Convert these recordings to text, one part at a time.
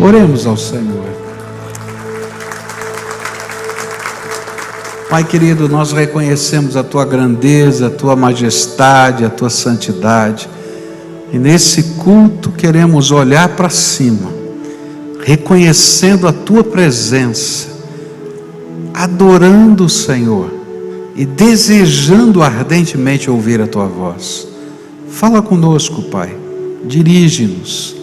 Oremos ao Senhor. Pai querido, nós reconhecemos a Tua grandeza, a Tua majestade, a Tua santidade. E nesse culto queremos olhar para cima, reconhecendo a Tua presença, adorando o Senhor e desejando ardentemente ouvir a Tua voz. Fala conosco, Pai, dirige-nos,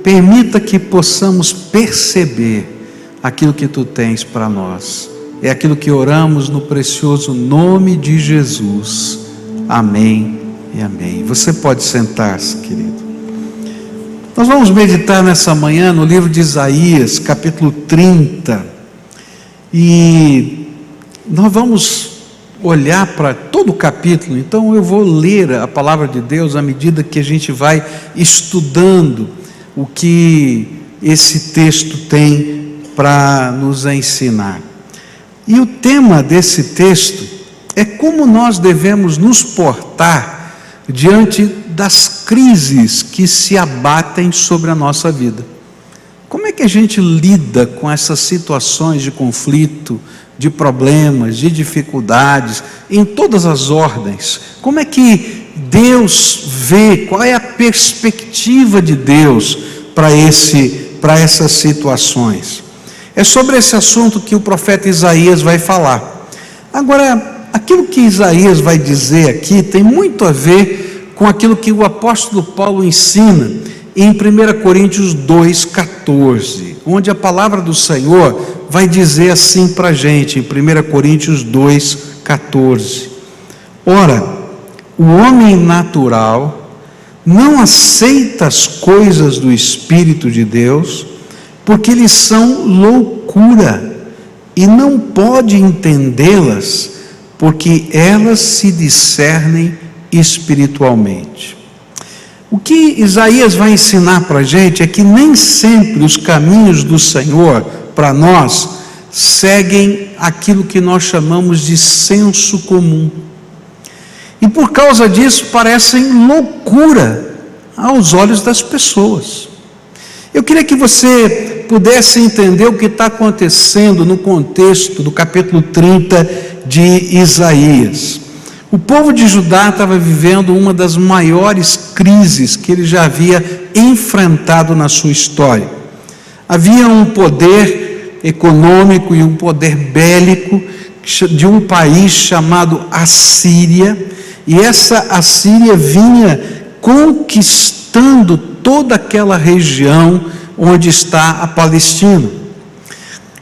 permita que possamos perceber aquilo que Tu tens para nós. É aquilo que oramos no precioso nome de Jesus. Amém e amém. Você pode sentar-se, querido. Nós vamos meditar nessa manhã no livro de Isaías, capítulo 30. E nós vamos olhar para todo o capítulo. Então eu vou ler a palavra de Deus à medida que a gente vai estudando o que esse texto tem para nos ensinar. E o tema desse texto é como nós devemos nos portar diante das crises que se abatem sobre a nossa vida. Como é que a gente lida com essas situações de conflito, de problemas, de dificuldades, em todas as ordens? Como é que Deus vê, qual é a perspectiva de Deus para essas situações? É sobre esse assunto que o profeta Isaías vai falar. Agora, aquilo que Isaías vai dizer aqui tem muito a ver com aquilo que o apóstolo Paulo ensina em 1 Coríntios 2,14, onde a palavra do Senhor vai dizer assim para a gente, em 1 Coríntios 2,14: Ora, o homem natural não aceita as coisas do Espírito de Deus, porque eles são loucura, e não pode entendê-las, porque elas se discernem espiritualmente. O que Isaías vai ensinar para a gente é que nem sempre os caminhos do Senhor para nós seguem aquilo que nós chamamos de senso comum, e por causa disso parecem loucura aos olhos das pessoas. Eu queria que você pudesse entender o que está acontecendo no contexto do capítulo 30 de Isaías. O povo de Judá estava vivendo uma das maiores crises que ele já havia enfrentado na sua história. Havia um poder econômico e um poder bélico de um país chamado Assíria, e essa Assíria vinha conquistando toda aquela região onde está a Palestina.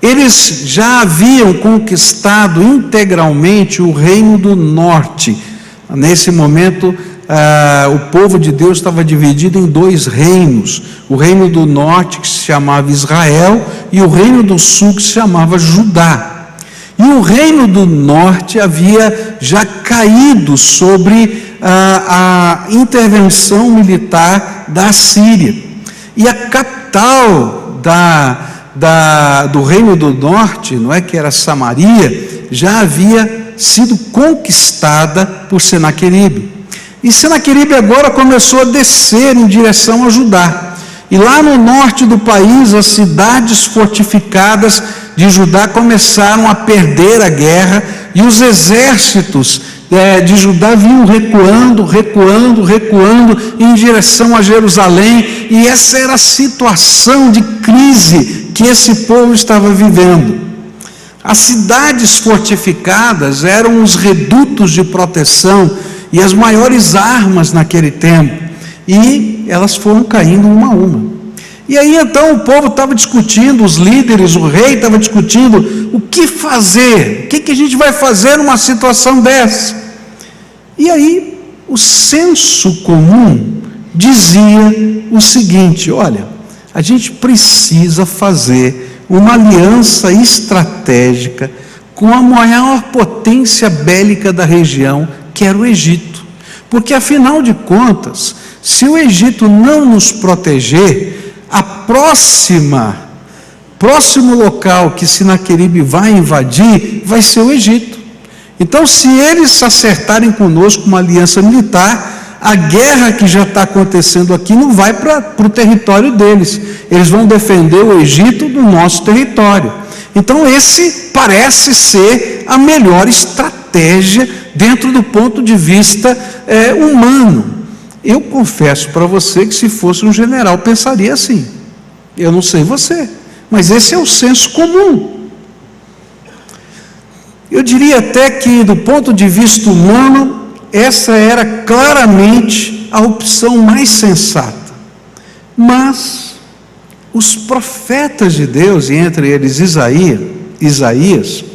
Eles já haviam conquistado integralmente o reino do norte. Nesse momento, o povo de Deus estava dividido em dois reinos: o reino do norte, que se chamava Israel, e o reino do sul, que se chamava Judá. E o reino do norte havia já caído sobre a intervenção militar da Assíria. E a capital do reino do norte, não é, que era Samaria, já havia sido conquistada por Senaqueribe. E Senaqueribe agora começou a descer em direção a Judá. E lá no norte do país, as cidades fortificadas de Judá começaram a perder a guerra, e os exércitos de Judá vinham recuando em direção a Jerusalém, e essa era a situação de crise que esse povo estava vivendo. As cidades fortificadas eram os redutos de proteção e as maiores armas naquele tempo, e elas foram caindo uma a uma. E aí então o povo estava discutindo, os líderes, o rei estava discutindo o que fazer, o que a gente vai fazer numa situação dessa. E aí o senso comum dizia o seguinte: olha, a gente precisa fazer uma aliança estratégica com a maior potência bélica da região, que era o Egito, porque afinal de contas, se o Egito não nos proteger, próximo local que Senaqueribe vai invadir vai ser o Egito. Então, se eles acertarem conosco uma aliança militar, A guerra que já está acontecendo aqui não vai para o território deles, eles vão defender o Egito do nosso território. Então esse parece ser a melhor estratégia dentro do ponto de vista humano. Eu confesso para você que se fosse um general pensaria assim. Eu não sei você, mas esse é o senso comum. Eu diria até que do ponto de vista humano, essa era claramente a opção mais sensata. Mas os profetas de Deus, e entre eles Isaías,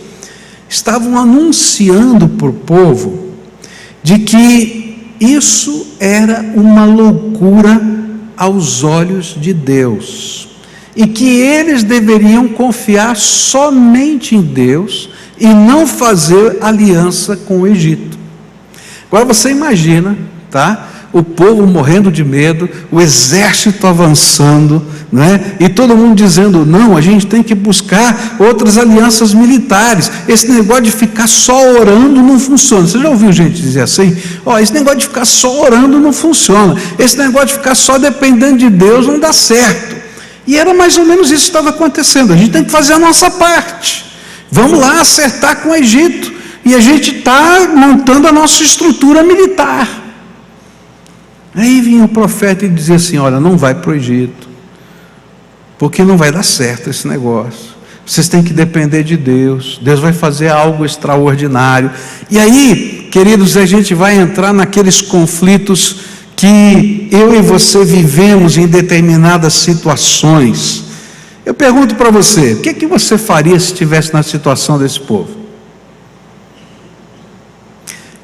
estavam anunciando para o povo de que isso era uma loucura aos olhos de Deus, e que eles deveriam confiar somente em Deus e não fazer aliança com o Egito. Agora você imagina, tá? O povo morrendo de medo, o exército avançando, né? E todo mundo dizendo, não, a gente tem que buscar outras alianças militares, esse negócio de ficar só orando não funciona. Você já ouviu gente dizer assim? Esse negócio de ficar só orando não funciona, esse negócio de ficar só dependendo de Deus não dá certo. E era mais ou menos isso que estava acontecendo. A gente tem que fazer a nossa parte, vamos lá acertar com o Egito, e a gente está montando a nossa estrutura militar. Aí vinha o profeta e dizia assim, olha, não vai para o Egito, porque não vai dar certo esse negócio, vocês têm que depender de Deus, Deus vai fazer algo extraordinário. E aí, queridos, a gente vai entrar naqueles conflitos que eu e você vivemos em determinadas situações. Eu pergunto para você, o que você faria se estivesse na situação desse povo?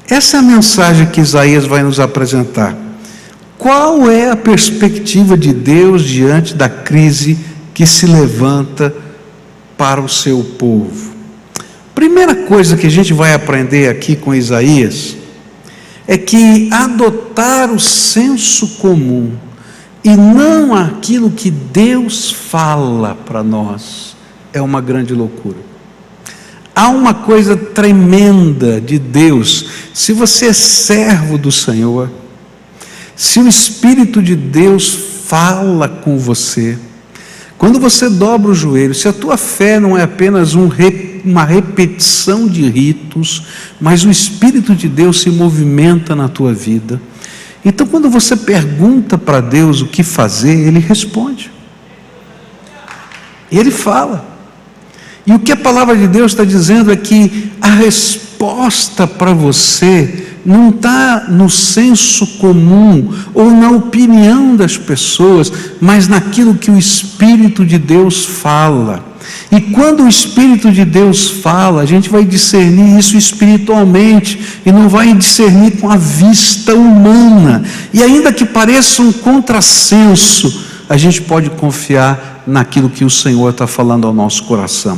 Essa é a mensagem que Isaías vai nos apresentar. Qual é a perspectiva de Deus diante da crise que se levanta para o seu povo? Primeira coisa que a gente vai aprender aqui com Isaías é que adotar o senso comum e não aquilo que Deus fala para nós é uma grande loucura. Há uma coisa tremenda de Deus. Se você é servo do Senhor, se o Espírito de Deus fala com você, quando você dobra o joelho, se a tua fé não é apenas uma repetição de ritos, mas o Espírito de Deus se movimenta na tua vida, então quando você pergunta para Deus o que fazer, Ele responde, Ele fala. E o que a palavra de Deus está dizendo é que a resposta para você não está no senso comum ou na opinião das pessoas, mas naquilo que o Espírito de Deus fala. E quando o Espírito de Deus fala, a gente vai discernir isso espiritualmente e não vai discernir com a vista humana. E ainda que pareça um contrassenso, a gente pode confiar naquilo que o Senhor está falando ao nosso coração.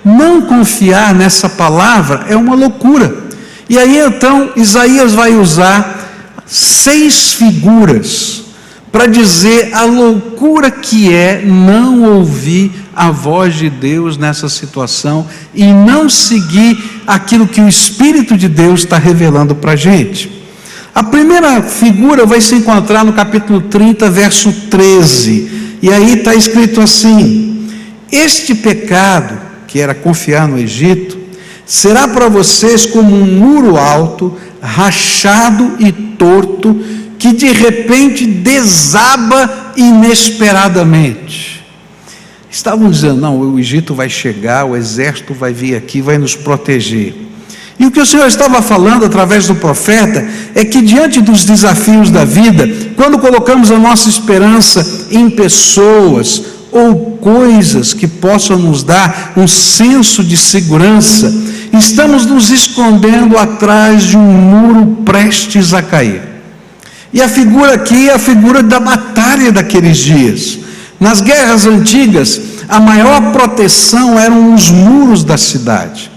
Não confiar nessa palavra é uma loucura. E aí então Isaías vai usar 6 figuras para dizer a loucura que é não ouvir a voz de Deus nessa situação e não seguir aquilo que o Espírito de Deus está revelando para a gente. A primeira figura vai se encontrar no capítulo 30, verso 13, e aí está escrito assim: este pecado, que era confiar no Egito, será para vocês como um muro alto, rachado e torto, que de repente desaba inesperadamente. Estavam dizendo, não, o Egito vai chegar, o exército vai vir aqui, vai nos proteger. E o que o Senhor estava falando através do profeta é que diante dos desafios da vida, quando colocamos a nossa esperança em pessoas ou coisas que possam nos dar um senso de segurança, estamos nos escondendo atrás de um muro prestes a cair. E a figura aqui é a figura da batalha daqueles dias. Nas guerras antigas, a maior proteção eram os muros da cidade.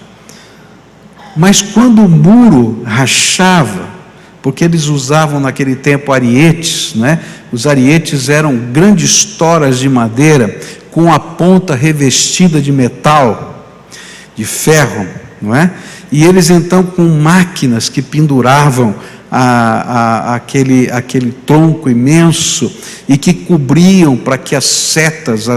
Mas quando o muro rachava, porque eles usavam naquele tempo arietes, né? Os arietes eram grandes toras de madeira com a ponta revestida de metal, de ferro, não é? E eles então com máquinas que penduravam aquele tronco imenso e que cobriam para que as setas,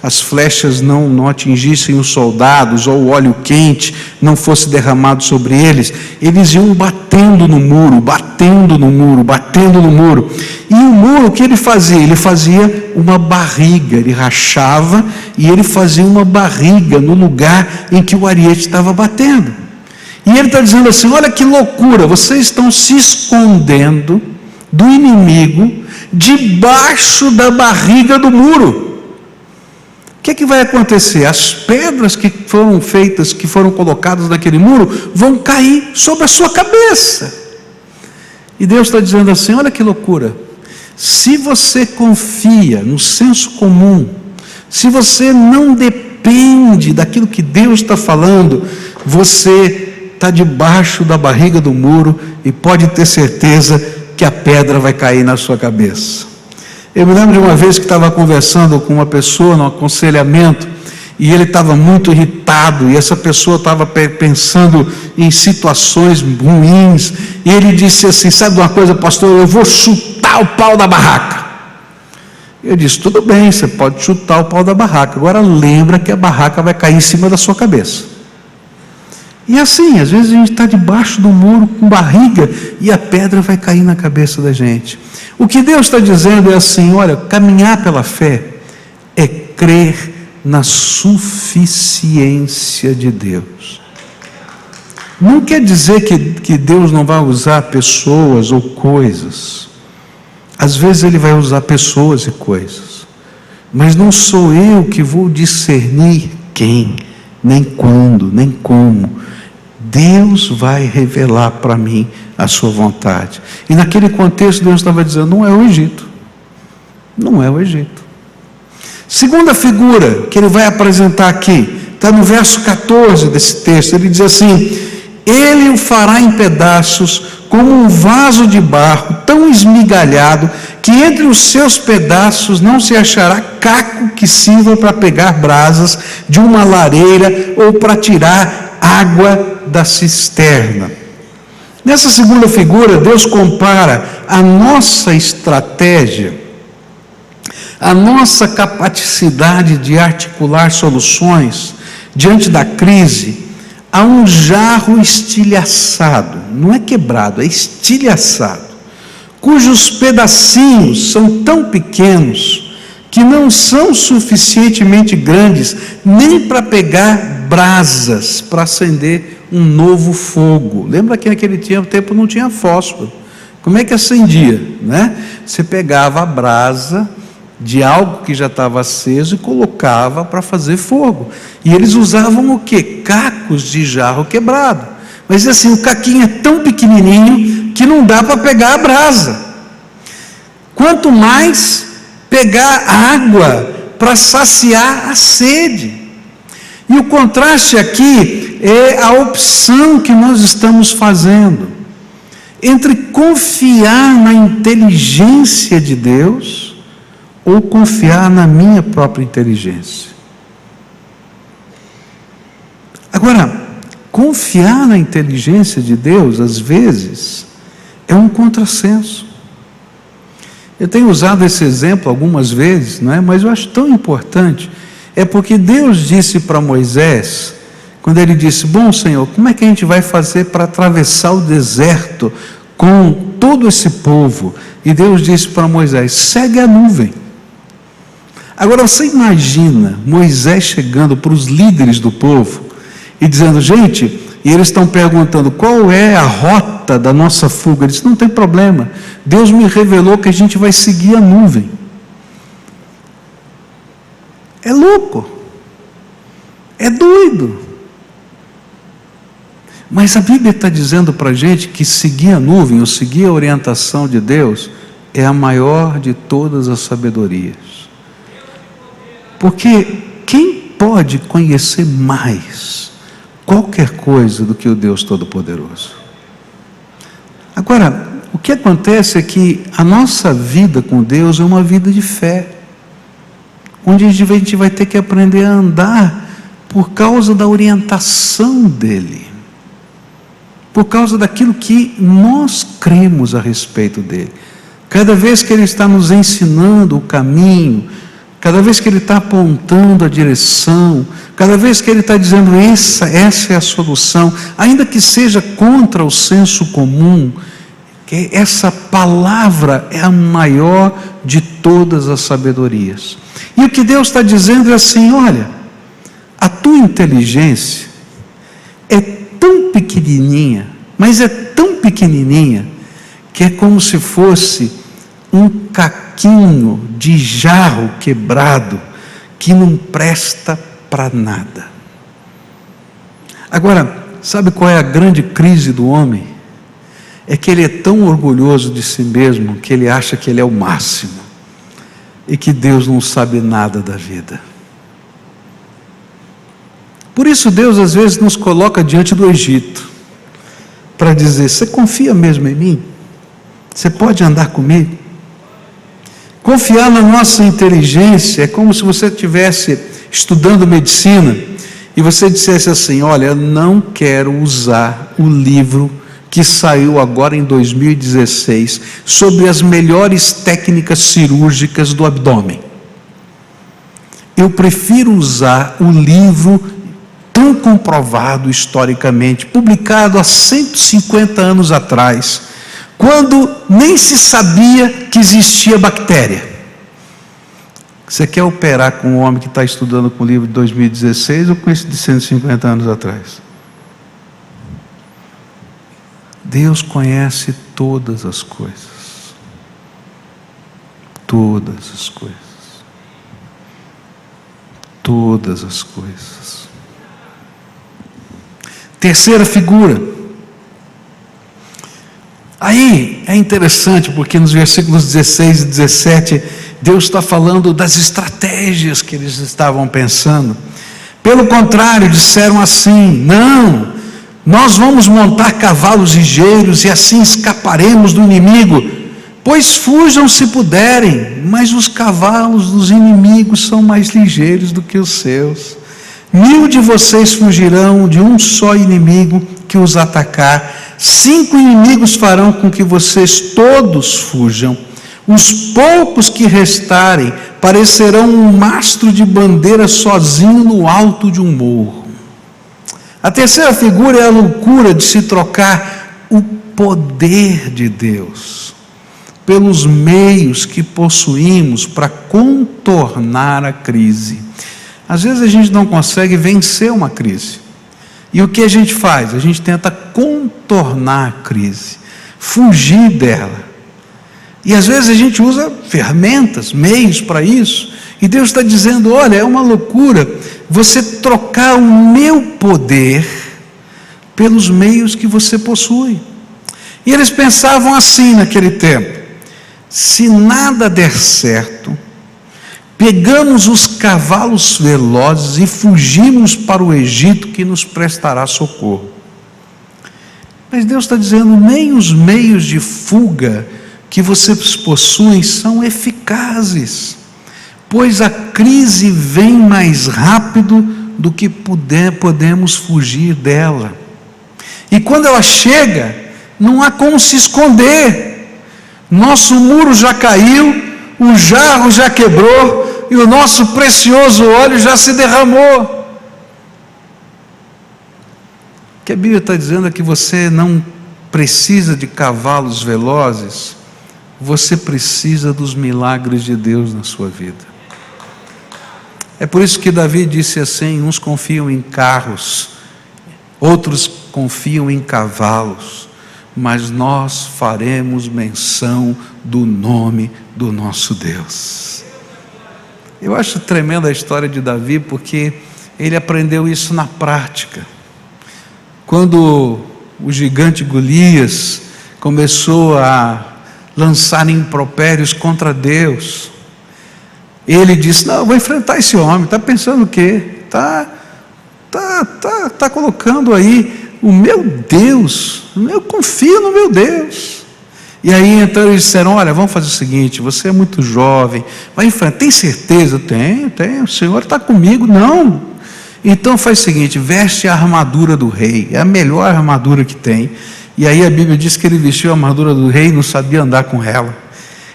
as flechas não atingissem os soldados, ou o óleo quente não fosse derramado sobre eles. Eles iam batendo no muro, batendo no muro, batendo no muro. E o muro, o que ele fazia? Ele fazia uma barriga, ele rachava e ele fazia uma barriga no lugar em que o ariete estava batendo. E ele está dizendo assim: olha que loucura, vocês estão se escondendo do inimigo debaixo da barriga do muro. O que é que vai acontecer? As pedras que foram feitas, que foram colocadas naquele muro, vão cair sobre a sua cabeça. E Deus está dizendo assim: olha que loucura, se você confia no senso comum, se você não depende daquilo que Deus está falando, você está debaixo da barriga do muro e pode ter certeza que a pedra vai cair na sua cabeça. Eu me lembro de uma vez que estava conversando com uma pessoa no aconselhamento, e ele estava muito irritado, e essa pessoa estava pensando em situações ruins, e ele disse assim: sabe uma coisa, pastor, eu vou chutar o pau da barraca. Eu disse: tudo bem, você pode chutar o pau da barraca, agora lembra que a barraca vai cair em cima da sua cabeça. E assim, às vezes a gente está debaixo do muro com barriga e a pedra vai cair na cabeça da gente. O que Deus está dizendo é assim: olha, caminhar pela fé é crer na suficiência de Deus. Não quer dizer que Deus não vai usar pessoas ou coisas. Às vezes Ele vai usar pessoas e coisas, mas não sou eu que vou discernir quem, nem quando, nem como. Deus vai revelar para mim a sua vontade. E naquele contexto Deus estava dizendo: não é o Egito. Não é o Egito. Segunda figura que ele vai apresentar aqui, está no verso 14 desse texto. Ele diz assim: ele o fará em pedaços como um vaso de barro tão esmigalhado que entre os seus pedaços não se achará caco que sirva para pegar brasas de uma lareira ou para tirar água da cisterna. Nessa segunda figura, Deus compara a nossa estratégia, a nossa capacidade de articular soluções diante da crise, a um jarro estilhaçado, não é quebrado, é estilhaçado, cujos pedacinhos são tão pequenos que não são suficientemente grandes nem para pegar brasas para acender um novo fogo. Lembra que naquele tempo não tinha fósforo. Como é que acendia, né? Você pegava a brasa de algo que já estava aceso e colocava para fazer fogo. E eles usavam o quê? Cacos de jarro quebrado. Mas assim, o caquinho é tão pequenininho que não dá para pegar a brasa. Quanto mais pegar água para saciar a sede. E o contraste aqui é a opção que nós estamos fazendo entre confiar na inteligência de Deus ou confiar na minha própria inteligência. Agora, confiar na inteligência de Deus, às vezes, é um contrassenso. Eu tenho usado esse exemplo algumas vezes, não é? Mas eu acho tão importante. É porque Deus disse para Moisés, quando ele disse: bom Senhor, como é que a gente vai fazer para atravessar o deserto com todo esse povo? E Deus disse para Moisés: segue a nuvem. Agora você imagina Moisés chegando para os líderes do povo e dizendo: gente, e eles estão perguntando qual é a rota da nossa fuga. Ele disse: não tem problema, Deus me revelou que a gente vai seguir a nuvem. É louco, é doido. Mas a Bíblia está dizendo para a gente que seguir a nuvem, ou seguir a orientação de Deus, é a maior de todas as sabedorias. Porque quem pode conhecer mais qualquer coisa do que o Deus Todo-Poderoso? Agora, o que acontece é que a nossa vida com Deus é uma vida de fé, onde a gente vai ter que aprender a andar por causa da orientação dEle. por causa daquilo que nós cremos a respeito dele. Cada vez que ele está nos ensinando o caminho, cada vez que ele está apontando a direção, cada vez que ele está dizendo essa é a solução, ainda que seja contra o senso comum, que essa palavra é a maior de todas as sabedorias. E o que Deus está dizendo é assim: olha, a tua inteligência é tão pequenininha, mas é tão pequenininha, que é como se fosse um caquinho de jarro quebrado, que não presta para nada. Agora, sabe qual é a grande crise do homem? É que ele é tão orgulhoso de si mesmo, que ele acha que ele é o máximo, e que Deus não sabe nada da vida. Por isso Deus às vezes nos coloca diante do Egito, para dizer: você confia mesmo em mim? Você pode andar comigo? Confiar na nossa inteligência é como se você estivesse estudando medicina, e você dissesse assim: olha, eu não quero usar o livro que saiu agora em 2016, sobre as melhores técnicas cirúrgicas do abdômen. Eu prefiro usar o livro tão comprovado historicamente, publicado há 150 anos atrás, quando nem se sabia que existia bactéria. Você quer operar com um homem que está estudando com o livro de 2016 ou com esse de 150 anos atrás? Deus conhece todas as coisas. Todas as coisas. Todas as coisas. Terceira figura. Aí é interessante, porque nos versículos 16 e 17, Deus está falando das estratégias que eles estavam pensando. Pelo contrário, disseram assim: não, nós vamos montar cavalos ligeiros e assim escaparemos do inimigo, pois fujam se puderem, mas os cavalos dos inimigos são mais ligeiros do que os seus. 1000 de vocês fugirão de um só inimigo que os atacar, 5 inimigos farão com que vocês todos fujam. Os poucos que restarem parecerão um mastro de bandeira sozinho no alto de um morro. A terceira figura é a loucura de se trocar o poder de Deus pelos meios que possuímos para contornar a crise. Às vezes a gente não consegue vencer uma crise, e o que a gente faz? A gente tenta contornar a crise, fugir dela, e às vezes a gente usa ferramentas, meios para isso, e Deus está dizendo: olha, é uma loucura você trocar o meu poder pelos meios que você possui. E eles pensavam assim naquele tempo: se nada der certo, pegamos os cavalos velozes e fugimos para o Egito, que nos prestará socorro. Mas Deus está dizendo: nem os meios de fuga que vocês possuem são eficazes, pois a crise vem mais rápido do que podemos fugir dela. E quando ela chega, não há como se esconder. Nosso muro já caiu, o jarro já quebrou e o nosso precioso óleo já se derramou. O que a Bíblia está dizendo é que você não precisa de cavalos velozes, você precisa dos milagres de Deus na sua vida. É por isso que Davi disse assim: uns confiam em carros, outros confiam em cavalos, mas nós faremos menção do nome do nosso Deus. Eu acho tremenda a história de Davi, porque ele aprendeu isso na prática. Quando o gigante Golias começou a lançar impropérios contra Deus, ele disse: não, eu vou enfrentar esse homem. Está pensando o quê? Está colocando aí o meu Deus, eu confio no meu Deus. E aí então eles disseram: olha, vamos fazer o seguinte, você é muito jovem, vai enfrentar. Tem certeza? Tenho, o Senhor está comigo. Não, Então faz o seguinte, veste a armadura do rei, é a melhor armadura que tem. E aí a Bíblia diz que ele vestiu a armadura do rei e não sabia andar com ela.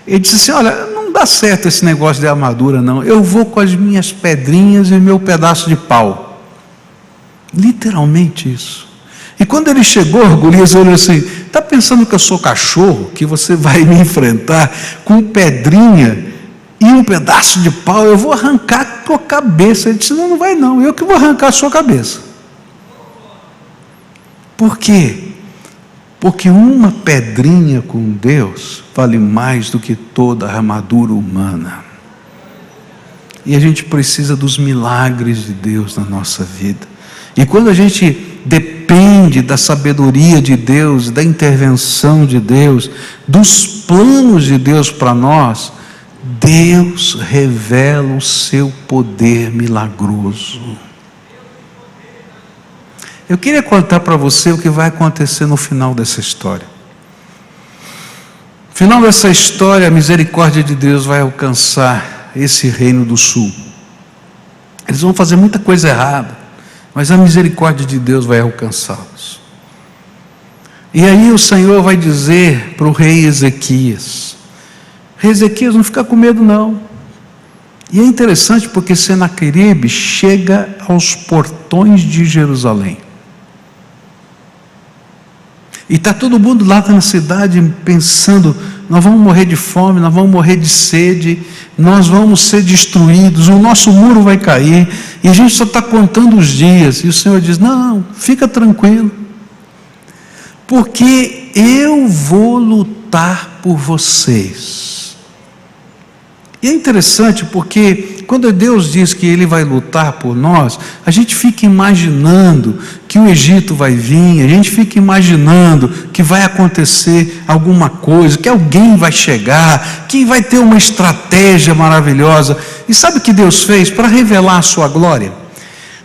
Ele disse assim, olha, não dá certo esse negócio de armadura não, eu vou com as minhas pedrinhas e meu pedaço de pau. Literalmente isso. E quando ele chegou, Golias olhou assim, está pensando que eu sou cachorro, que você vai me enfrentar com pedrinha e um pedaço de pau? Eu vou arrancar a tua cabeça. Ele disse, não, não vai não, eu que vou arrancar a sua cabeça. Por quê? Porque uma pedrinha com Deus vale mais do que toda a armadura humana. E a gente precisa dos milagres de Deus na nossa vida. E quando a gente depende da sabedoria de Deus, da intervenção de Deus, dos planos de Deus para nós, Deus revela o seu poder milagroso. Eu queria contar para você o que vai acontecer no final dessa história. No final dessa história, a misericórdia de Deus vai alcançar esse reino do sul. Eles vão fazer muita coisa errada, mas a misericórdia de Deus vai alcançá-los. E aí o Senhor vai dizer para o rei Ezequias, rei Ezequias, não fica com medo não. E é interessante porque Senaqueribe chega aos portões de Jerusalém. E está todo mundo lá na cidade pensando, nós vamos morrer de fome, nós vamos morrer de sede, nós vamos ser destruídos, o nosso muro vai cair, e a gente só está contando os dias. E o Senhor diz, não, fica tranquilo, porque eu vou lutar por vocês. E é interessante porque quando Deus diz que Ele vai lutar por nós, a gente fica imaginando que o Egito vai vir, a gente fica imaginando que vai acontecer alguma coisa, que alguém vai chegar, que vai ter uma estratégia maravilhosa. E sabe o que Deus fez para revelar a sua glória?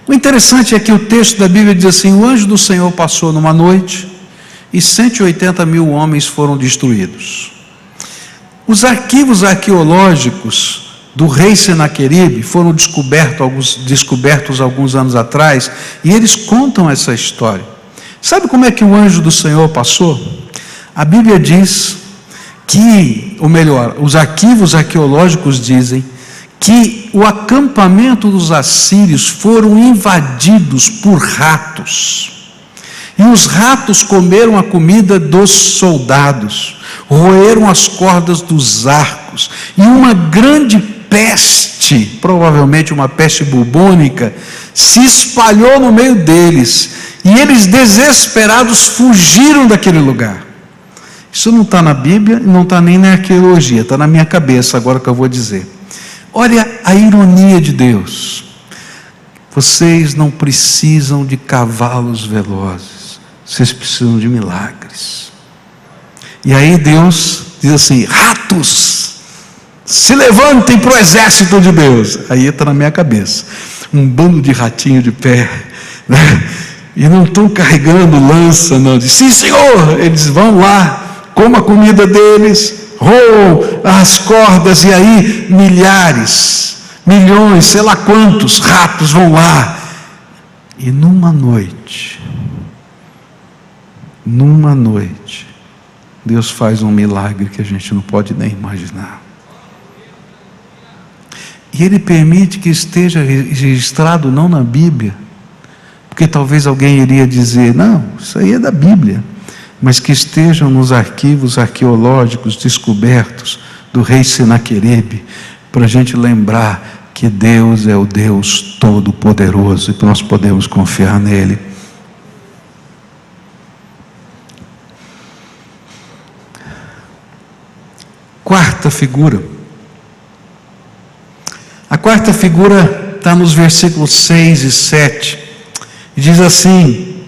O interessante é que o texto da Bíblia diz assim, o anjo do Senhor passou numa noite e 180 mil homens foram destruídos. Os arquivos arqueológicos do rei Senaqueribe foram descobertos alguns anos atrás, e eles contam essa história. Sabe como é que o anjo do Senhor passou? A Bíblia diz que, ou melhor, os arquivos arqueológicos dizem que o acampamento dos assírios foram invadidos por ratos. E os ratos comeram a comida dos soldados, roeram as cordas dos arcos, e uma grande peste, provavelmente uma peste bubônica, se espalhou no meio deles, e eles desesperados fugiram daquele lugar. Isso não está na Bíblia, não está nem na arqueologia, está na minha cabeça agora que eu vou dizer. Olha a ironia de Deus. Vocês não precisam de cavalos velozes, vocês precisam de milagres. E aí Deus diz assim, ratos, se levantem para o exército de Deus. Aí está na minha cabeça, um bando de ratinho de pé, né? E não estão carregando lança, não. Diz, sim Senhor, eles vão lá, comam a comida deles, roam as cordas, e aí milhares, milhões, sei lá quantos ratos vão lá, e numa noite, Deus faz um milagre que a gente não pode nem imaginar. E Ele permite que esteja registrado não na Bíblia, porque talvez alguém iria dizer, não, isso aí é da Bíblia, mas que estejam nos arquivos arqueológicos descobertos do rei Senaqueribe, para a gente lembrar que Deus é o Deus Todo-Poderoso e que nós podemos confiar nele. Quarta figura. A quarta figura está nos versículos 6 e 7. E diz assim: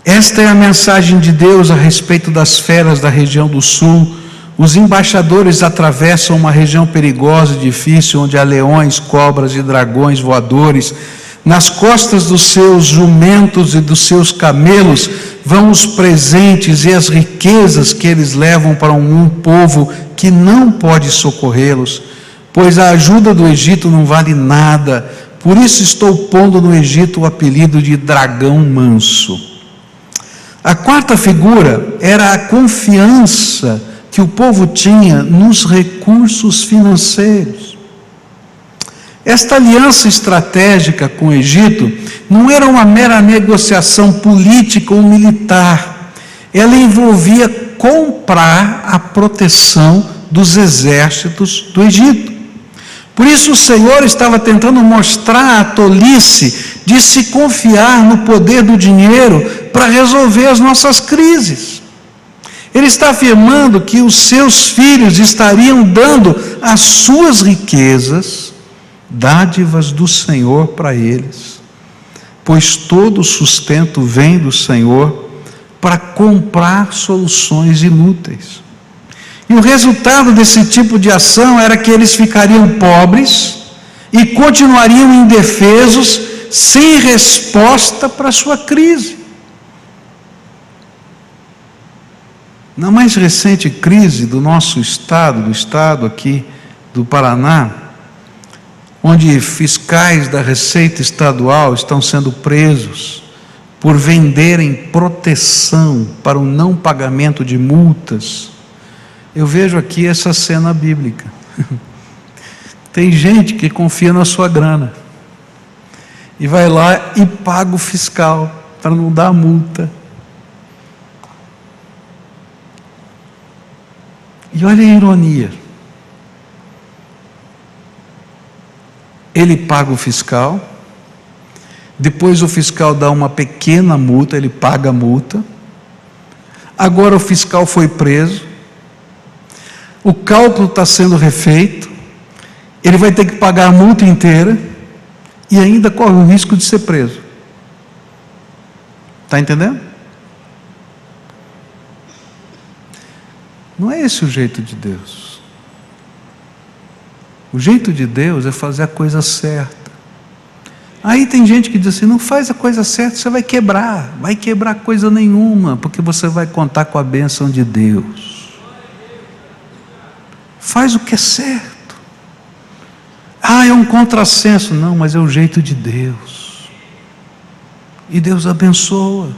esta é a mensagem de Deus a respeito das feras da região do sul. Os embaixadores atravessam uma região perigosa e difícil, onde há leões, cobras e dragões voadores. Nas costas dos seus jumentos e dos seus camelos vão os presentes e as riquezas que eles levam para um povo que não pode socorrê-los, pois a ajuda do Egito não vale nada por isso estou pondo no Egito o apelido de dragão manso. A quarta figura era a confiança que o povo tinha nos recursos financeiros. Esta aliança estratégica com o Egito não era uma mera negociação política ou militar. Ela envolvia comprar a proteção dos exércitos do Egito. Por isso o Senhor estava tentando mostrar a tolice de se confiar no poder do dinheiro para resolver as nossas crises. Ele está afirmando que os seus filhos estariam dando as suas riquezas, dádivas do Senhor para eles, pois todo o sustento vem do Senhor para comprar soluções inúteis. E o resultado desse tipo de ação era que eles ficariam pobres e continuariam indefesos, sem resposta para a sua crise. Na mais recente crise do nosso estado, do estado aqui do Paraná, onde fiscais da Receita Estadual estão sendo presos por venderem proteção para o não pagamento de multas, eu vejo aqui essa cena bíblica. Tem gente que confia na sua grana e vai lá e paga o fiscal para não dar multa. E olha a ironia. Ele paga o fiscal, depois o fiscal dá uma pequena multa, ele paga a multa. Agora o fiscal foi preso, o cálculo está sendo refeito, ele vai ter que pagar a multa inteira e ainda corre o risco de ser preso. Está entendendo? Não é esse o jeito de Deus. O jeito de Deus é fazer a coisa certa. Aí tem gente que diz assim, não faz a coisa certa, você vai quebrar coisa nenhuma, porque você vai contar com a bênção de Deus. Faz o que é certo. É um contrassenso. Não, mas é o jeito de Deus. E Deus abençoa.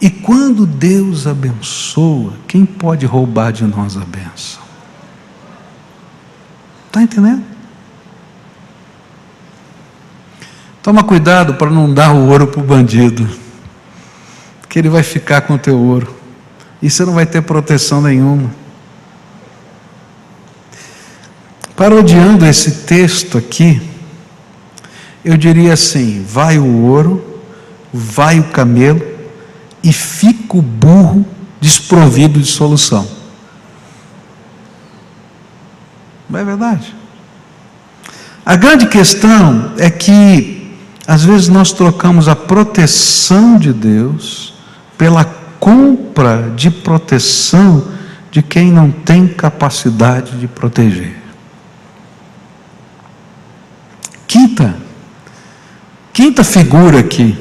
E quando Deus abençoa, quem pode roubar de nós a bênção? Está entendendo? Toma cuidado para não dar o ouro para o bandido, que ele vai ficar com o teu ouro, e você não vai ter proteção nenhuma. Parodiando esse texto aqui, eu diria assim, vai o ouro, vai o camelo, e fica o burro desprovido de solução. Não é verdade? A grande questão é que, às vezes, nós trocamos a proteção de Deus pela compra de proteção de quem não tem capacidade de proteger. Quinta figura aqui,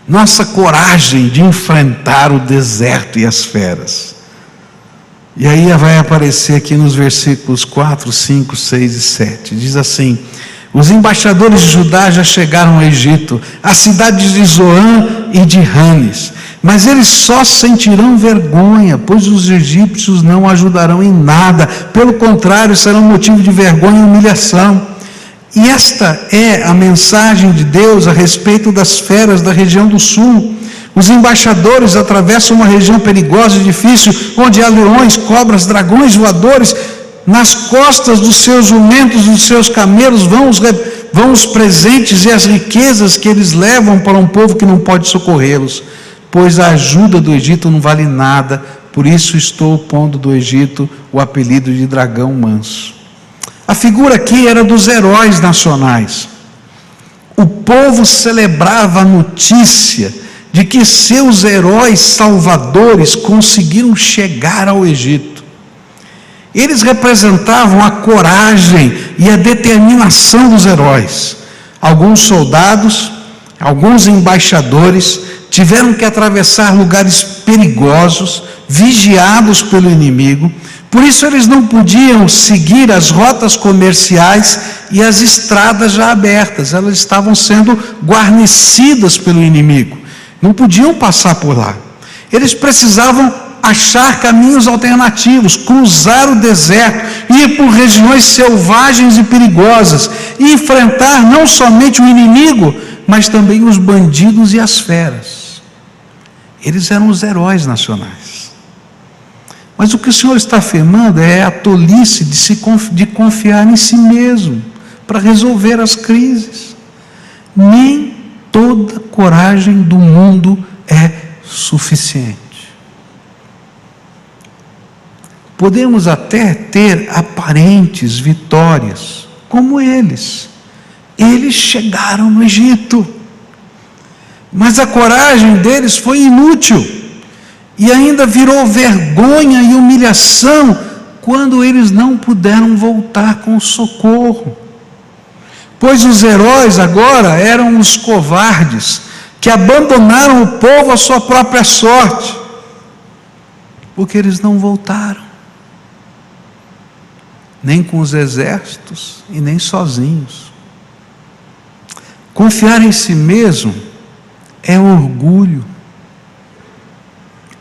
nossa coragem de enfrentar o deserto e as feras. E aí vai aparecer aqui nos versículos 4, 5, 6 e 7. Diz assim: os embaixadores de Judá já chegaram ao Egito, às cidades de Zoan e de Ranes, mas eles só sentirão vergonha, pois os egípcios não ajudarão em nada, pelo contrário, serão motivo de vergonha e humilhação. E esta é a mensagem de Deus a respeito das feras da região do sul. Os embaixadores atravessam uma região perigosa e difícil, onde há leões, cobras, dragões voadores. Nas costas dos seus jumentos, dos seus camelos, vão os presentes e as riquezas que eles levam para um povo que não pode socorrê-los. Pois a ajuda do Egito não vale nada, por isso estou pondo do Egito o apelido de dragão manso. A figura aqui era dos heróis nacionais. O povo celebrava a notícia de que seus heróis salvadores conseguiram chegar ao Egito. Eles representavam a coragem e a determinação dos heróis. Alguns soldados, alguns embaixadores tiveram que atravessar lugares perigosos, vigiados pelo inimigo, Por isso eles não podiam seguir as rotas comerciais e as estradas já abertas, elas estavam sendo guarnecidas pelo inimigo, não podiam passar por lá. Eles precisavam achar caminhos alternativos, cruzar o deserto, ir por regiões selvagens e perigosas, e enfrentar não somente o inimigo, mas também os bandidos e as feras. Eles eram os heróis nacionais. Mas o que o Senhor está afirmando é a tolice de confiar em si mesmo para resolver as crises. Nem toda coragem do mundo é suficiente. Podemos até ter aparentes vitórias, como eles. Eles chegaram no Egito, mas a coragem deles foi inútil, e ainda virou vergonha e humilhação quando eles não puderam voltar com socorro. Pois os heróis agora eram os covardes, que abandonaram o povo à sua própria sorte, porque eles não voltaram, nem com os exércitos e nem sozinhos. Confiar em si mesmo é orgulho,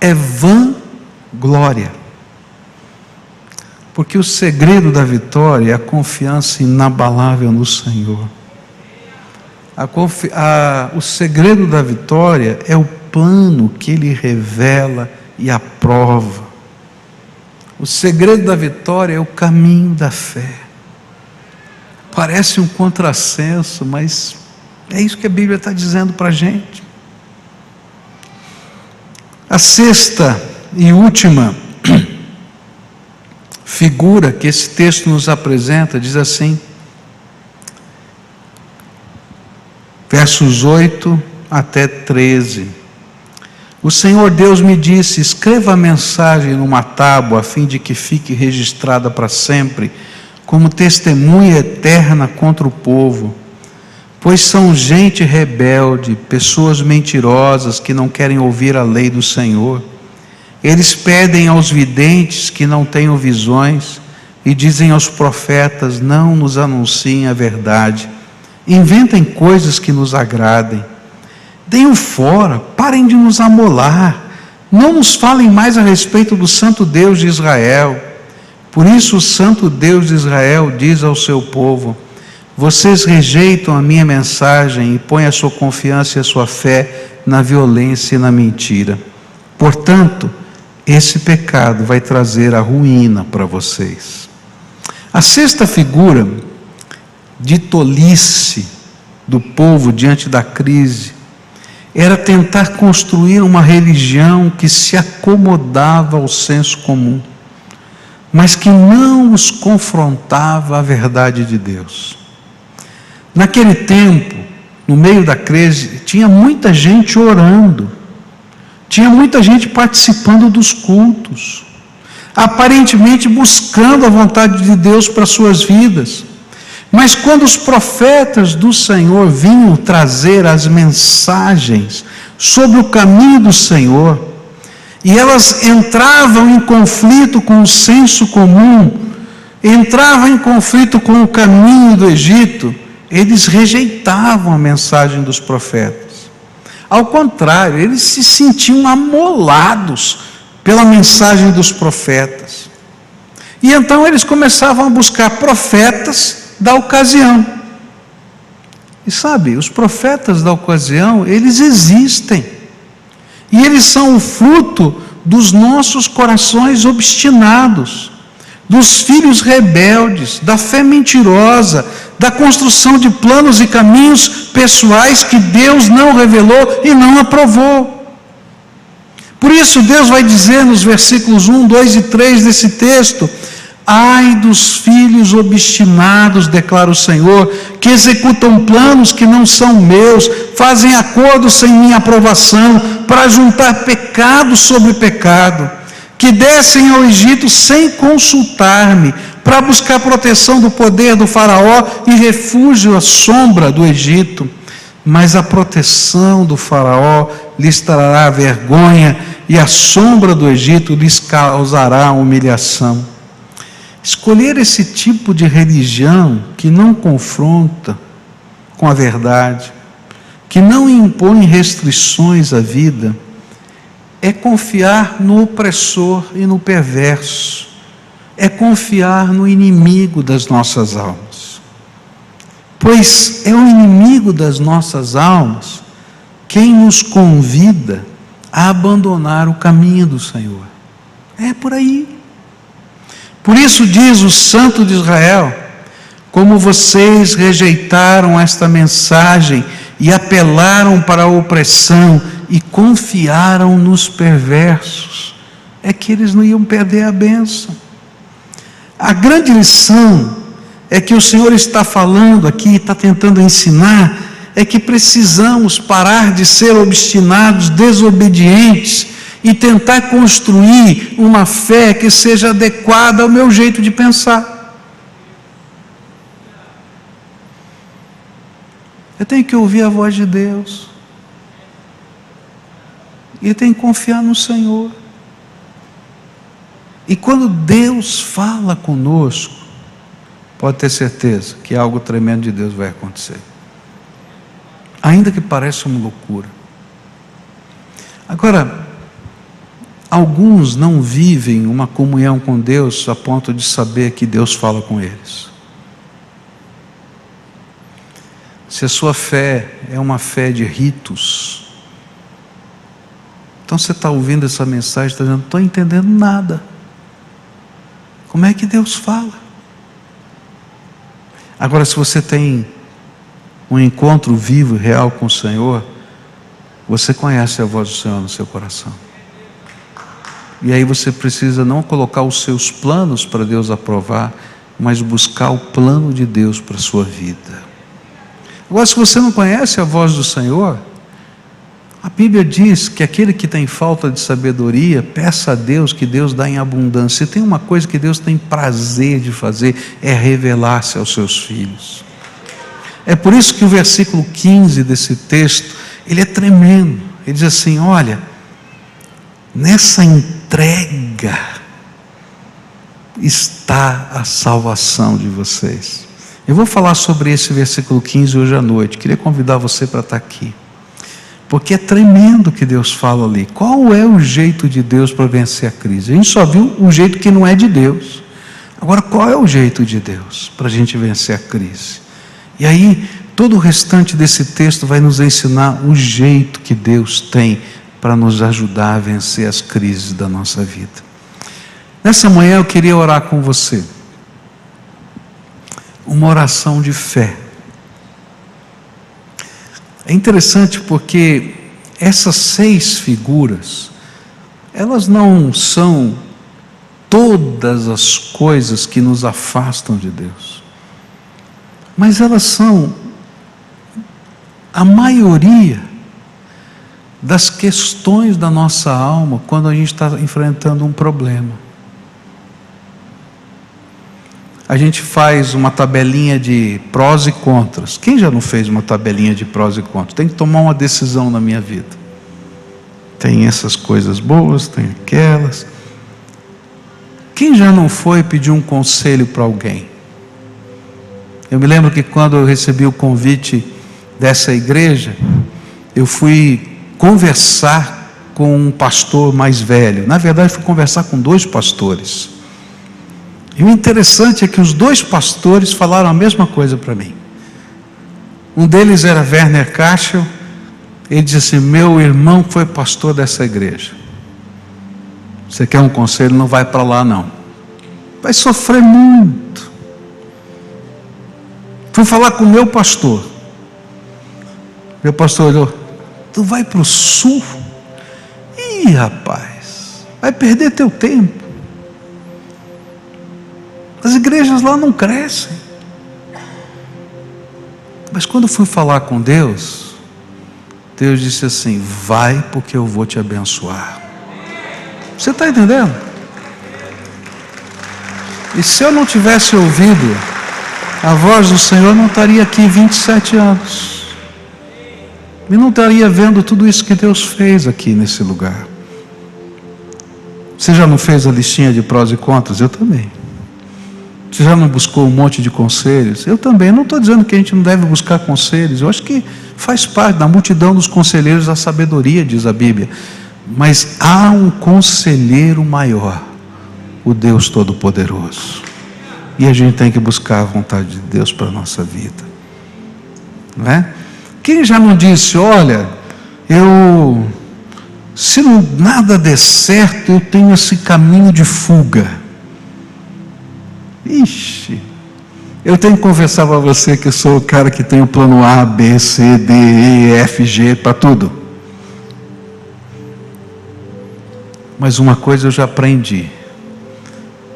é vanglória, porque o segredo da vitória é a confiança inabalável no Senhor. O segredo da vitória é o plano que Ele revela e aprova. O segredo da vitória é o caminho da fé. Parece um contrassenso, mas é isso que a Bíblia está dizendo para a gente. A sexta e última figura que esse texto nos apresenta diz assim, versos 8 até 13. O Senhor Deus me disse: escreva a mensagem numa tábua, a fim de que fique registrada para sempre, como testemunha eterna contra o povo. Pois são gente rebelde, pessoas mentirosas que não querem ouvir a lei do Senhor. Eles pedem aos videntes que não tenham visões, e dizem aos profetas: não nos anunciem a verdade. Inventem coisas que nos agradem. Deem fora, parem de nos amolar. Não nos falem mais a respeito do Santo Deus de Israel. Por isso o Santo Deus de Israel diz ao seu povo: vocês rejeitam a minha mensagem e põem a sua confiança e a sua fé na violência e na mentira. Portanto, esse pecado vai trazer a ruína para vocês. A sexta figura de tolice do povo diante da crise era tentar construir uma religião que se acomodava ao senso comum, mas que não os confrontava à verdade de Deus. Naquele tempo, no meio da crise, tinha muita gente orando, tinha muita gente participando dos cultos, aparentemente buscando a vontade de Deus para suas vidas. Mas quando os profetas do Senhor vinham trazer as mensagens sobre o caminho do Senhor, e elas entravam em conflito com o senso comum, entravam em conflito com o caminho do Egito, eles rejeitavam a mensagem dos profetas. Ao contrário, eles se sentiam amolados pela mensagem dos profetas. E então eles começavam a buscar profetas da ocasião. E sabe, os profetas da ocasião, eles existem. E eles são o fruto dos nossos corações obstinados, dos filhos rebeldes, da fé mentirosa, da construção de planos e caminhos pessoais que Deus não revelou e não aprovou. Por isso Deus vai dizer nos versículos 1, 2 e 3 desse texto: ai dos filhos obstinados, declara o Senhor, que executam planos que não são meus, fazem acordos sem minha aprovação, para juntar pecado sobre pecado, que descem ao Egito sem consultar-me, para buscar proteção do poder do faraó e refúgio à sombra do Egito. Mas a proteção do faraó lhes trará vergonha, e a sombra do Egito lhes causará humilhação. Escolher esse tipo de religião que não confronta com a verdade, que não impõe restrições à vida, é confiar no opressor e no perverso, é confiar no inimigo das nossas almas. Pois é o inimigo das nossas almas quem nos convida a abandonar o caminho do Senhor. É por aí. Por isso diz o Santo de Israel: como vocês rejeitaram esta mensagem e apelaram para a opressão e confiaram nos perversos, é que eles não iam perder a bênção. A grande lição é que o Senhor está falando aqui, está tentando ensinar, é que precisamos parar de ser obstinados, desobedientes e tentar construir uma fé que seja adequada ao meu jeito de pensar. Eu tenho que ouvir a voz de Deus. E eu tenho que confiar no Senhor. E quando Deus fala conosco, pode ter certeza que algo tremendo de Deus vai acontecer. Ainda que pareça uma loucura. Agora, alguns não vivem uma comunhão com Deus a ponto de saber que Deus fala com eles. Se a sua fé é uma fé de ritos, então você está ouvindo essa mensagem, está dizendo: não estou entendendo nada. Como é que Deus fala? Agora, se você tem um encontro vivo e real com o Senhor, você conhece a voz do Senhor no seu coração. E aí você precisa não colocar os seus planos para Deus aprovar, mas buscar o plano de Deus para a sua vida. Agora, se você não conhece a voz do Senhor, a Bíblia diz que aquele que tem falta de sabedoria, peça a Deus, que Deus dá em abundância. E tem uma coisa que Deus tem prazer de fazer, é revelar-se aos seus filhos. É por isso que o versículo 15 desse texto, ele é tremendo. Ele diz assim: olha, nessa entrega está a salvação de vocês. Eu vou falar sobre esse versículo 15 hoje à noite. Queria convidar você para estar aqui, porque é tremendo o que Deus fala ali. Qual é o jeito de Deus para vencer a crise? A gente só viu um jeito que não é de Deus. Agora, qual é o jeito de Deus para a gente vencer a crise? E aí, todo o restante desse texto vai nos ensinar o jeito que Deus tem para nos ajudar a vencer as crises da nossa vida. Nessa manhã eu queria orar com você. Uma oração de fé. É interessante porque essas 6 figuras, elas não são todas as coisas que nos afastam de Deus, mas elas são a maioria das questões da nossa alma quando a gente está enfrentando um problema. A gente faz uma tabelinha de prós e contras. Quem já não fez uma tabelinha de prós e contras? Tem que tomar uma decisão na minha vida. Tem essas coisas boas, tem aquelas. Quem já não foi pedir um conselho para alguém? Eu me lembro que quando eu recebi o convite dessa igreja, eu fui conversar com um pastor mais velho. Na verdade, fui conversar com 2 pastores. E o interessante é que os 2 pastores falaram a mesma coisa para mim. Um deles era Werner Kachel. Ele disse assim: meu irmão foi pastor dessa igreja. Você quer um conselho? Não vai para lá não. Vai sofrer muito. Fui falar com o meu pastor. Meu pastor olhou: tu vai para o sul? Ih, rapaz, vai perder teu tempo. As igrejas lá não crescem. Mas quando fui falar com Deus, Deus disse assim: vai, porque eu vou te abençoar. Você está entendendo? E se eu não tivesse ouvido a voz do Senhor, eu não estaria aqui 27 anos. E não estaria vendo tudo isso que Deus fez aqui nesse lugar. Você já não fez a listinha de prós e contras? Eu também. Você já não buscou um monte de conselhos? Eu também. Não estou dizendo que a gente não deve buscar conselhos. Eu acho que faz parte da multidão dos conselheiros a sabedoria, diz a Bíblia. Mas há um conselheiro maior, o Deus Todo-Poderoso. E a gente tem que buscar a vontade de Deus para a nossa vida. Não é? Quem já não disse, olha, se nada der certo, eu tenho esse caminho de fuga. Ixi, eu tenho que confessar para você que eu sou o cara que tem o plano A, B, C, D, E, F, G para tudo. Mas uma coisa eu já aprendi: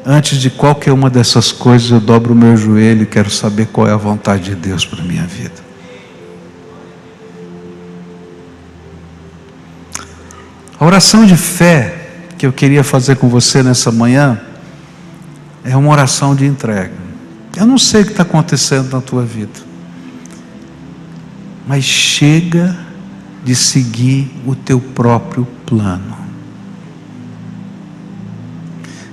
antes de qualquer uma dessas coisas, eu dobro o meu joelho e quero saber qual é a vontade de Deus para a minha vida. A oração de fé que eu queria fazer com você nessa manhã é uma oração de entrega. Eu não sei o que está acontecendo na tua vida, mas chega de seguir o teu próprio plano.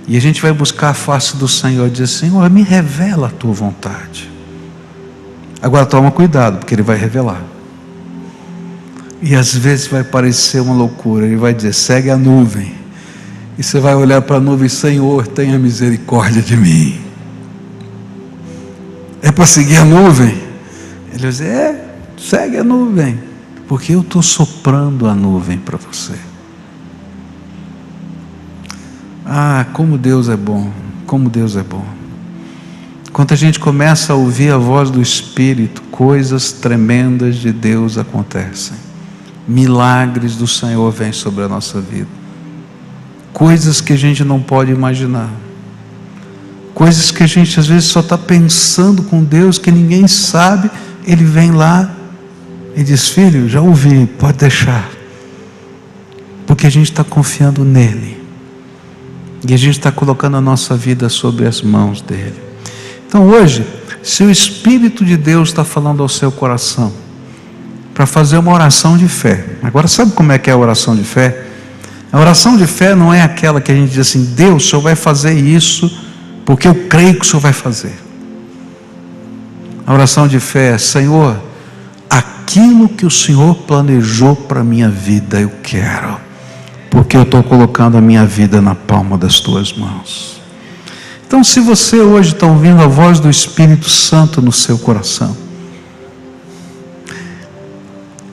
E a gente vai buscar a face do Senhor e dizer: Senhor, me revela a tua vontade. Agora toma cuidado, porque Ele vai revelar. E às vezes vai parecer uma loucura. Ele vai dizer: segue a nuvem. E você vai olhar para a nuvem: Senhor, tenha misericórdia de mim. É para seguir a nuvem? Ele vai dizer: segue a nuvem, porque eu estou soprando a nuvem para você. Ah, como Deus é bom, como Deus é bom. Quando a gente começa a ouvir a voz do Espírito, coisas tremendas de Deus acontecem. Milagres do Senhor vêm sobre a nossa vida. Coisas que a gente não pode imaginar. Coisas que a gente às vezes só está pensando com Deus, que ninguém sabe. Ele vem lá e diz: filho, já ouvi, pode deixar. Porque a gente está confiando nele. E a gente está colocando a nossa vida sobre as mãos dele. Então hoje, se o Espírito de Deus está falando ao seu coração, para fazer uma oração de fé. Agora, sabe como é que é a oração de fé? A oração de fé não é aquela que a gente diz assim: Deus, o Senhor vai fazer isso, porque eu creio que o Senhor vai fazer. A oração de fé é: Senhor, aquilo que o Senhor planejou para a minha vida, eu quero, porque eu estou colocando a minha vida na palma das tuas mãos. Então, se você hoje está ouvindo a voz do Espírito Santo no seu coração,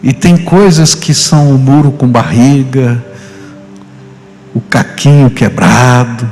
e tem coisas que são o muro com barriga, o caquinho quebrado,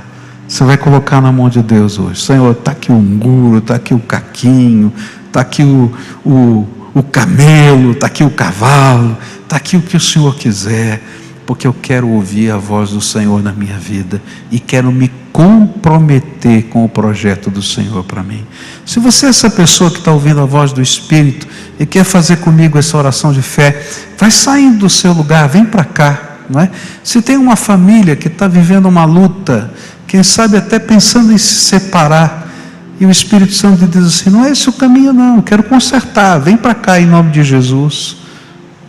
você vai colocar na mão de Deus hoje. Senhor, está aqui o muro, está aqui o caquinho, está aqui o camelo, está aqui o cavalo, está aqui o que o Senhor quiser, porque eu quero ouvir a voz do Senhor na minha vida e quero me comprometer com o projeto do Senhor para mim. Se você é essa pessoa que está ouvindo a voz do Espírito e quer fazer comigo essa oração de fé, vai saindo do seu lugar, vem para cá. Não é? Se tem uma família que está vivendo uma luta, quem sabe até pensando em se separar, e o Espírito Santo diz assim: não é esse o caminho não, eu quero consertar, vem para cá em nome de Jesus,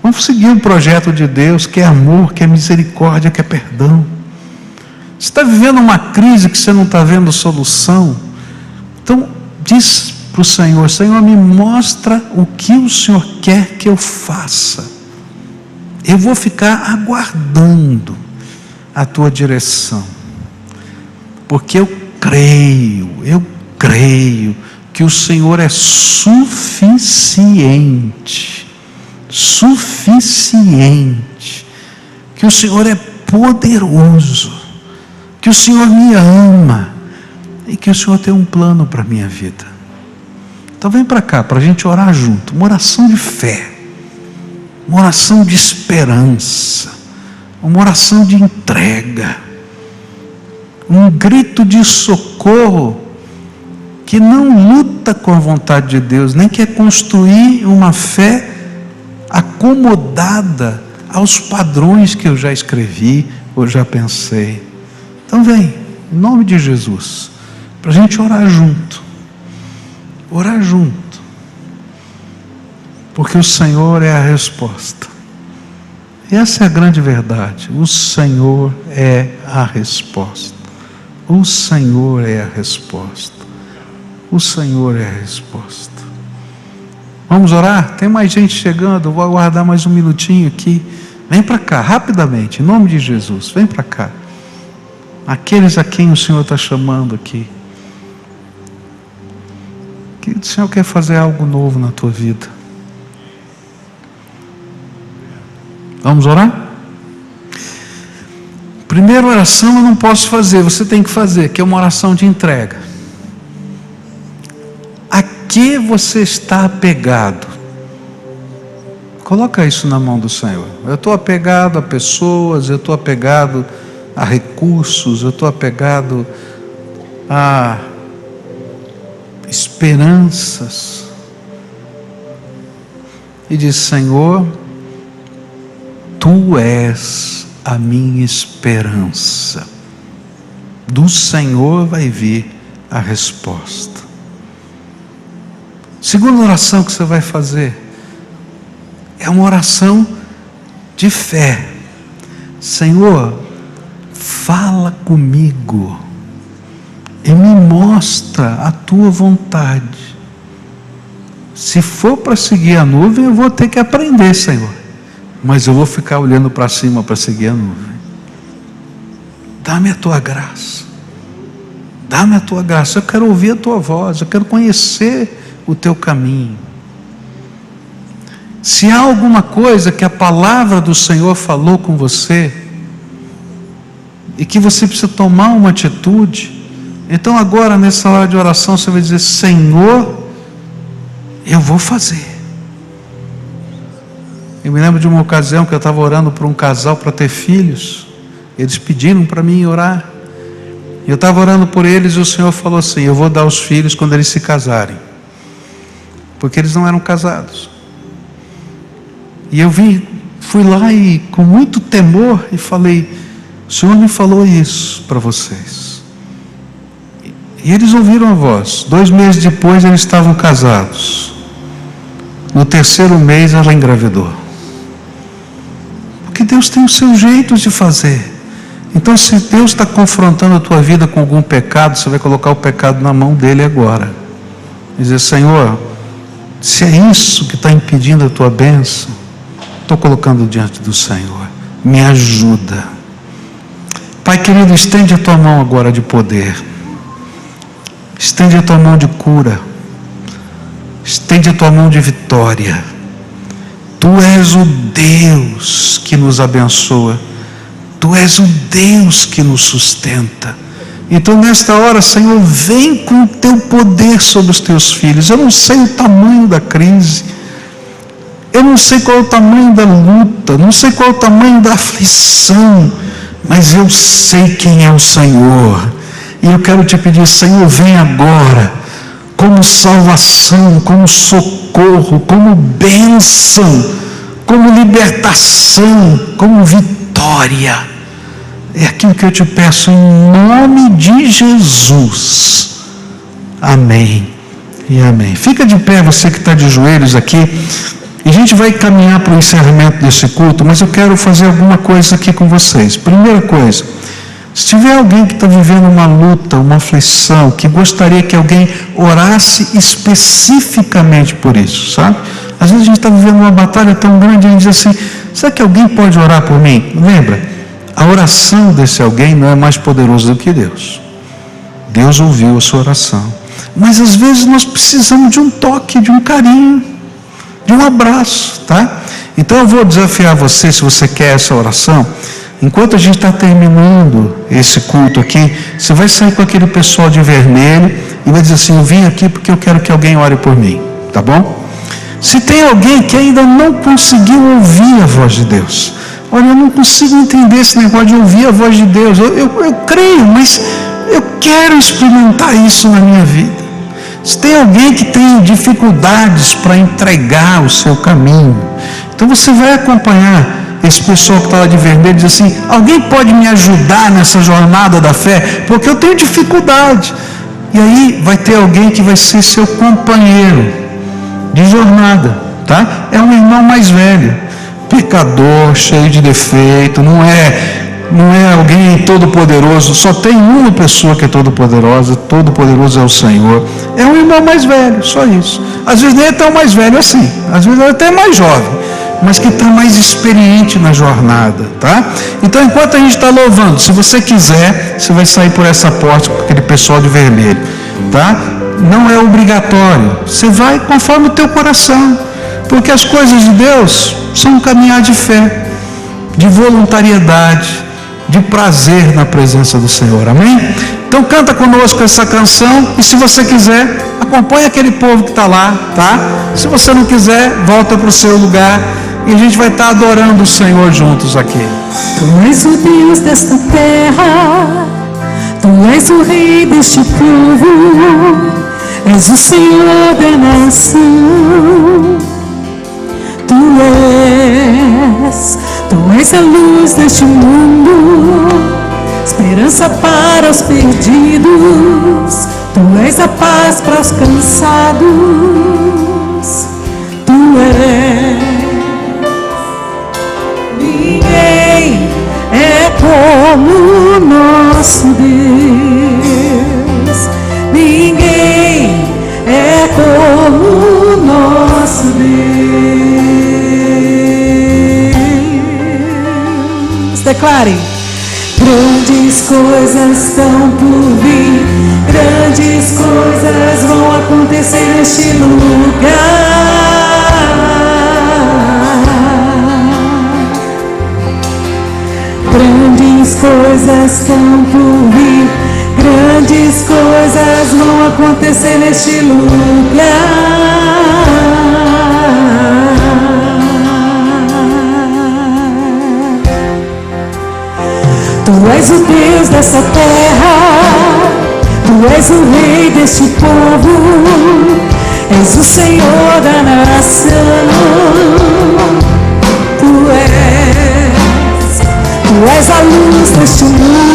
vamos seguir o projeto de Deus, que é amor, que é misericórdia, que é perdão. Você está vivendo uma crise que você não está vendo solução, então diz para o Senhor: Senhor, me mostra o que o Senhor quer que eu faça. Eu vou ficar aguardando a tua direção, porque eu creio que o Senhor é suficiente, que o Senhor é poderoso, que o Senhor me ama e que o Senhor tem um plano para a minha vida. Então vem para cá, para a gente orar junto, uma oração de fé, uma oração de esperança, uma oração de entrega, um grito de socorro, que não luta com a vontade de Deus, nem quer construir uma fé acomodada aos padrões que eu já escrevi, ou já pensei. Então vem, em nome de Jesus, para a gente orar junto, porque o Senhor é a resposta. E essa é a grande verdade: o Senhor é a resposta. O Senhor é a resposta. O Senhor é a resposta. Vamos orar? Tem mais gente chegando, vou aguardar mais um minutinho aqui. Vem para cá, rapidamente, em nome de Jesus, vem para cá. Aqueles a quem o Senhor está chamando aqui. Que o Senhor quer fazer algo novo na tua vida. Vamos orar? Primeira oração eu não posso fazer, você tem que fazer, que é uma oração de entrega. A que você está apegado? Coloca isso na mão do Senhor. Eu estou apegado a pessoas, eu estou apegado a recursos, eu estou apegado a esperanças. E diz: Senhor, Tu és a minha esperança. Do Senhor vai vir a resposta. Segunda oração que você vai fazer é uma oração de fé. Senhor, fala comigo e me mostra a tua vontade. Se for para seguir a nuvem, eu vou ter que aprender, Senhor, mas eu vou ficar olhando para cima para seguir a nuvem. Dá-me a tua graça, dá-me a tua graça. Eu quero ouvir a tua voz, eu quero conhecer o teu caminho. Se há alguma coisa que a palavra do Senhor falou com você e que você precisa tomar uma atitude, então agora nessa hora de oração você vai dizer: Senhor, eu vou fazer. Eu me lembro de uma ocasião que eu estava orando por um casal para ter filhos. Eles pediram para mim orar. Eu estava orando por eles e o Senhor falou assim: eu vou dar os filhos quando eles se casarem, porque eles não eram casados. E eu fui lá e com muito temor e falei: o Senhor me falou isso para vocês. E eles ouviram a voz. 2 meses depois eles estavam casados. No 3º mês ela engravidou. Porque Deus tem os seus jeitos de fazer. Então, se Deus está confrontando a tua vida com algum pecado, você vai colocar o pecado na mão dele agora. E dizer: Senhor, se é isso que está impedindo a tua bênção, estou colocando diante do Senhor, me ajuda. Pai querido, estende a tua mão agora de poder, estende a tua mão de cura, estende a tua mão de vitória. Tu és o Deus que nos abençoa, Tu és o Deus que nos sustenta. Então nesta hora, Senhor, vem com o teu poder sobre os teus filhos. Eu não sei o tamanho da crise, eu não sei qual é o tamanho da luta, não sei qual é o tamanho da aflição, mas eu sei quem é o Senhor. E eu quero te pedir: Senhor, vem agora como salvação, como socorro, como bênção, como libertação, como vitória. É aquilo que eu te peço em nome de Jesus. Amém e amém. Fica de pé, você que está de joelhos aqui. E a gente vai caminhar para o encerramento desse culto, mas eu quero fazer alguma coisa aqui com vocês. Primeira coisa: se tiver alguém que está vivendo uma luta, uma aflição, que gostaria que alguém orasse especificamente por isso, sabe? Às vezes a gente está vivendo uma batalha tão grande e a gente diz assim: será que alguém pode orar por mim? Lembra, a oração desse alguém não é mais poderosa do que Deus. Deus ouviu a sua oração, mas às vezes nós precisamos de um toque, de um carinho, de um abraço, tá? Então eu vou desafiar você, se você quer essa oração, enquanto a gente está terminando esse culto aqui, você vai sair com aquele pessoal de vermelho e vai dizer assim: eu vim aqui porque eu quero que alguém ore por mim, tá bom? Se tem alguém que ainda não conseguiu ouvir a voz de Deus, olha, eu não consigo entender esse negócio de ouvir a voz de Deus, eu creio, mas eu quero experimentar isso na minha vida. Se tem alguém que tem dificuldades para entregar o seu caminho, então você vai acompanhar esse pessoal que está lá de vermelho e diz assim: alguém pode me ajudar nessa jornada da fé? Porque eu tenho dificuldade. E aí vai ter alguém que vai ser seu companheiro de jornada, tá? É um irmão mais velho, pecador, cheio de defeito, não é alguém todo poderoso. Só tem uma pessoa que é todo poderosa, todo poderoso é o Senhor. é um irmão mais velho, só isso. Às vezes nem é tão mais velho assim, às vezes é até mais jovem, mas que está mais experiente na jornada, tá? Então, enquanto a gente está louvando, se você quiser, você vai sair por essa porta com aquele pessoal de vermelho, tá? Não é obrigatório, você vai conforme o teu coração, porque as coisas de Deus são um caminhar de fé, de voluntariedade, de prazer na presença do Senhor, amém? Então canta conosco essa canção, e se você quiser, acompanha aquele povo que está lá, tá? Se você não quiser, volta para o seu lugar, e a gente vai estar adorando o Senhor juntos aqui. Tu és o Deus desta terra, Tu és o Rei deste povo, és o Senhor da nação. Tu és a luz deste mundo, esperança para os perdidos. Tu és a paz para os cansados. Tu és. Ninguém é como o nosso Deus. Ninguém é como o nosso Deus. Declare. Grandes coisas estão por vir, grandes coisas vão acontecer neste lugar. Grandes coisas estão por vir, grandes coisas vão acontecer neste lugar. Tu és o Deus dessa terra, Tu és o Rei deste povo, és o Senhor da nação. Tu és a luz deste mundo,